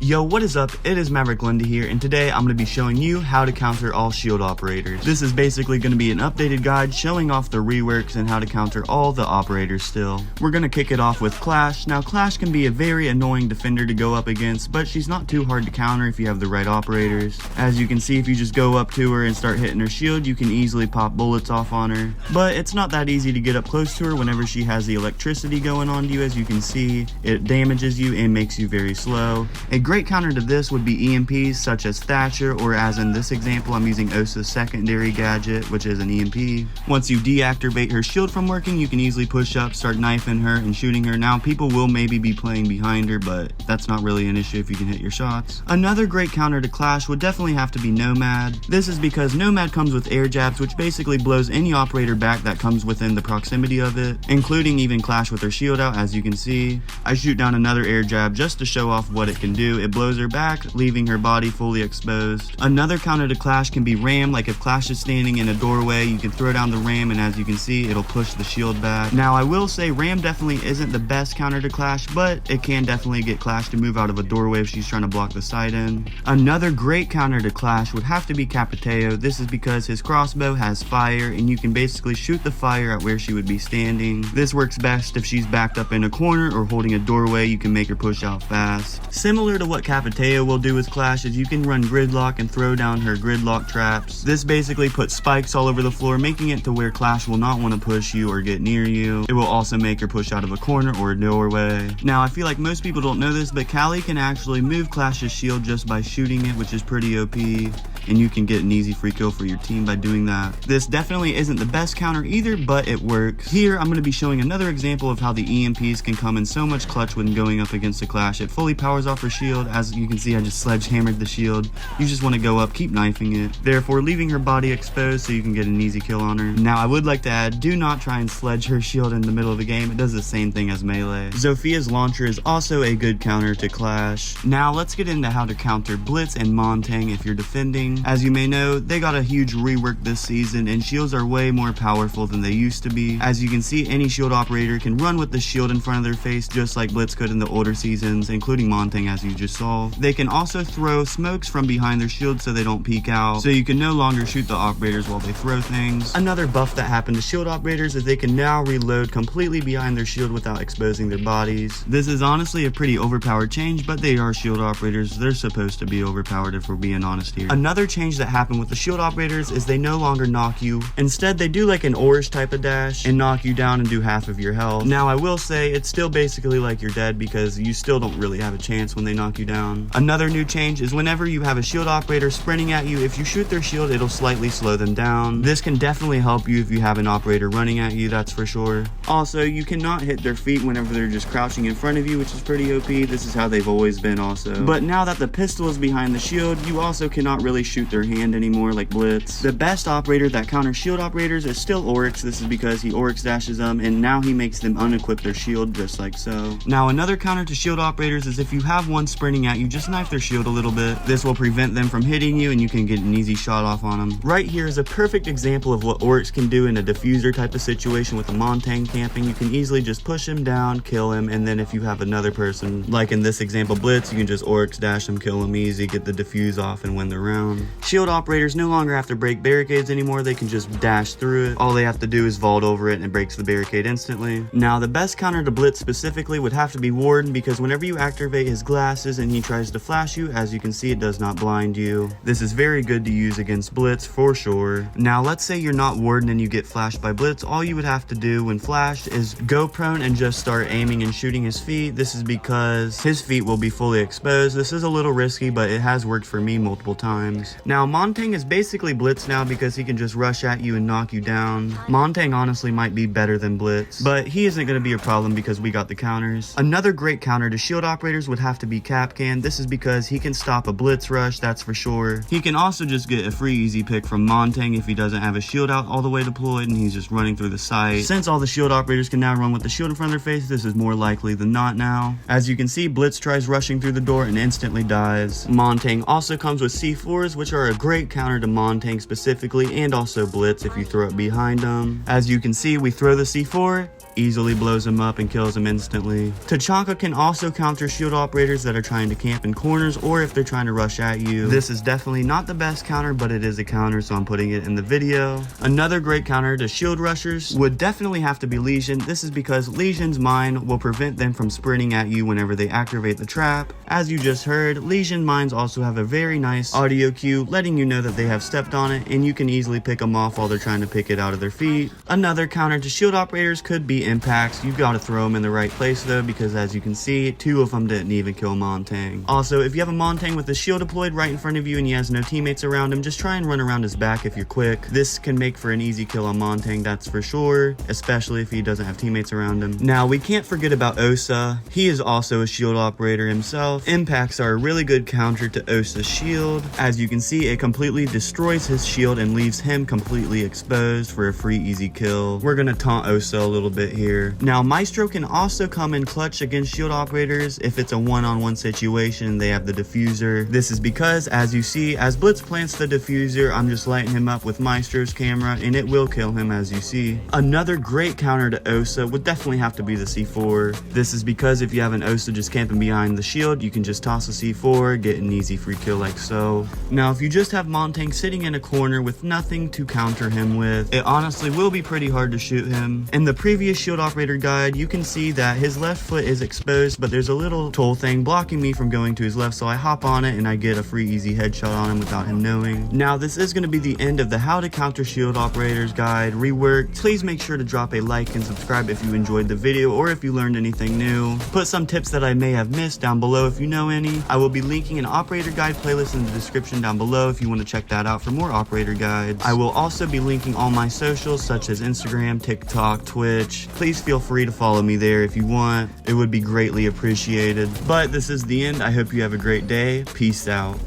Yo, what is up? It is Maverick Linda here, and today I'm going to be showing you how to counter all shield operators. This is basically going to be an updated guide showing off the reworks and how to counter all the operators still. We're going to kick it off with Clash. Now, Clash can be a very annoying defender to go up against, but she's not too hard to counter if you have the right operators. As you can see, if you just go up to her and start hitting her shield, you can easily pop bullets off on her. But it's not that easy to get up close to her whenever she has the electricity going on to you. As you can see, it damages you and makes you very slow. A great counter to this would be EMPs such as Thatcher, or as in this example, I'm using Osa's secondary gadget, which is an EMP. Once you deactivate her shield from working, you can easily push up, start knifing her and shooting her. Now, people will maybe be playing behind her, but that's not really an issue if you can hit your shots. Another great counter to Clash would definitely have to be Nomad. This is because Nomad comes with air jabs, which basically blows any operator back that comes within the proximity of it, including even Clash with her shield out. As you can see, I shoot down another air jab just to show off what it can do. It blows her back, leaving her body fully exposed. Another counter to Clash can be Ram. Like if Clash is standing in a doorway, you can throw down the Ram, and as you can see, it'll push the shield back. Now, I will say Ram definitely isn't the best counter to Clash, but it can definitely get Clash to move out of a doorway if she's trying to block the sight in. Another great counter to Clash would have to be Capiteo. This is because his crossbow has fire, and you can basically shoot the fire at where she would be standing. This works best if she's backed up in a corner or holding a doorway. You can make her push out fast. Similar to what Capiteo will do with Clash is you can run Gridlock and throw down her Gridlock traps. This basically puts spikes all over the floor, making it to where Clash will not want to push you or get near you. It will also make her push out of a corner or a doorway. Now, I feel like most people don't know this, but Callie can actually move Clash's shield just by shooting it, which is pretty OP, and you can get an easy free kill for your team by doing that. This definitely isn't the best counter either, but it works. Here, I'm going to be showing another example of how the EMPs can come in so much clutch when going up against a Clash. It fully powers off her shield. As you can see, I just sledgehammered the shield. You just want to go up, keep knifing it, therefore leaving her body exposed so you can get an easy kill on her. Now, I would like to add, do not try and sledge her shield in the middle of the game. It does the same thing as melee. Zophia's launcher is also a good counter to Clash. Now, let's get into how to counter Blitz and Montang if you're defending. As you may know, they got a huge rework this season, and shields are way more powerful than they used to be. As you can see, any shield operator can run with the shield in front of their face just like Blitz could in the older seasons, including Montang, as you just saw. They can also throw smokes from behind their shield so they don't peek out, so you can no longer shoot the operators while they throw things. Another buff that happened to shield operators is they can now reload completely behind their shield without exposing their bodies. This is honestly a pretty overpowered change, but they are shield operators. They're supposed to be overpowered if we're being honest here. Another change that happened with the shield operators is they no longer knock you. Instead, they do like an Orish type of dash and knock you down and do half of your health. Now, I will say it's still basically like you're dead because you still don't really have a chance when they knock you down. Another new change is whenever you have a shield operator sprinting at you, if you shoot their shield, it'll slightly slow them down. This can definitely help you if you have an operator running at you, that's for sure. Also, you cannot hit their feet whenever they're just crouching in front of you, which is pretty OP. This is how they've always been also. But now that the pistol is behind the shield, you also cannot really shoot their hand anymore like Blitz. The best operator that counters shield operators is still Oryx. This is because he Oryx dashes them, and now he makes them unequip their shield just like so. Now, another counter to shield operators is if you have one sprinting at you, just knife their shield a little bit. This will prevent them from hitting you, and you can get an easy shot off on them. Right here is a perfect example of what Oryx can do in a diffuser type of situation with a Montang camping. You can easily just push him down, kill him, and then if you have another person, like in this example Blitz, you can just Oryx dash him, kill him easy, get the diffuse off, and win the round. Shield operators no longer have to break barricades anymore. They can just dash through it. All they have to do is vault over it and it breaks the barricade instantly. Now, the best counter to Blitz specifically would have to be Warden, because whenever you activate his glasses and he tries to flash you, as you can see, it does not blind you. This is very good to use against Blitz for sure. Now, let's say you're not Warden and you get flashed by Blitz. All you would have to do when flashed is go prone and just start aiming and shooting his feet. This is because his feet will be fully exposed. This is a little risky, but it has worked for me multiple times. Now, Montang is basically Blitz now because he can just rush at you and knock you down. Montang honestly might be better than Blitz, but he isn't going to be a problem because we got the counters. Another great counter to shield operators would have to be Capcan. This is because he can stop a Blitz rush, that's for sure. He can also just get a free easy pick from Montang if he doesn't have a shield out all the way deployed and he's just running through the site. Since all the shield operators can now run with the shield in front of their face, this is more likely than not now. As you can see, Blitz tries rushing through the door and instantly dies. Montang also comes with C4s, which are a great counter to Montang specifically, and also Blitz if you throw it behind them. As you can see, we throw the C4, easily blows him up and kills him instantly. Tachanka can also counter shield operators that are trying to camp in corners or if they're trying to rush at you. This is definitely not the best counter, but it is a counter, so I'm putting it in the video. Another great counter to shield rushers would definitely have to be Legion. This is because Legion's mine will prevent them from sprinting at you whenever they activate the trap. As you just heard, Legion mines also have a very nice audio cue letting you know that they have stepped on it, and you can easily pick them off while they're trying to pick it out of their feet. Another counter to shield operators could be impacts. You've got to throw them in the right place though, because as you can see, 2 of them didn't even kill Montang. Also, if you have a Montang with a shield deployed right in front of you and he has no teammates around him, just try and run around his back if you're quick. This can make for an easy kill on Montang, that's for sure, especially if he doesn't have teammates around him. Now, we can't forget about Osa. He is also a shield operator himself. Impacts are a really good counter to Osa's shield. As you can see, it completely destroys his shield and leaves him completely exposed for a free easy kill. We're gonna taunt Osa a little bit here. Now, Maestro can also come in clutch against shield operators if it's a one-on-one situation and they have the diffuser. This is because, as you see, as Blitz plants the diffuser, I'm just lighting him up with Maestro's camera and it will kill him, as you see. Another great counter to Osa would definitely have to be the C4. This is because if you have an Osa just camping behind the shield, you can just toss a C4, get an easy free kill like so. Now, if you just have Montang sitting in a corner with nothing to counter him with, it honestly will be pretty hard to shoot him. In the previous shield operator guide, you can see that his left foot is exposed, but there's a little toll thing blocking me from going to his left, so I hop on it and I get a free easy headshot on him without him knowing. Now, this is going to be the end of the how to counter shield operators guide reworked. Please make sure to drop a like and subscribe if you enjoyed the video or if you learned anything new. Put some tips that I may have missed down below if you know any. I will be linking an operator guide playlist in the description down below if you want to check that out for more operator guides. I will also be linking all my socials such as Instagram, TikTok, Twitch. Please feel free to follow me there if you want. It would be greatly appreciated. But this is the end. I hope you have a great day. Peace out.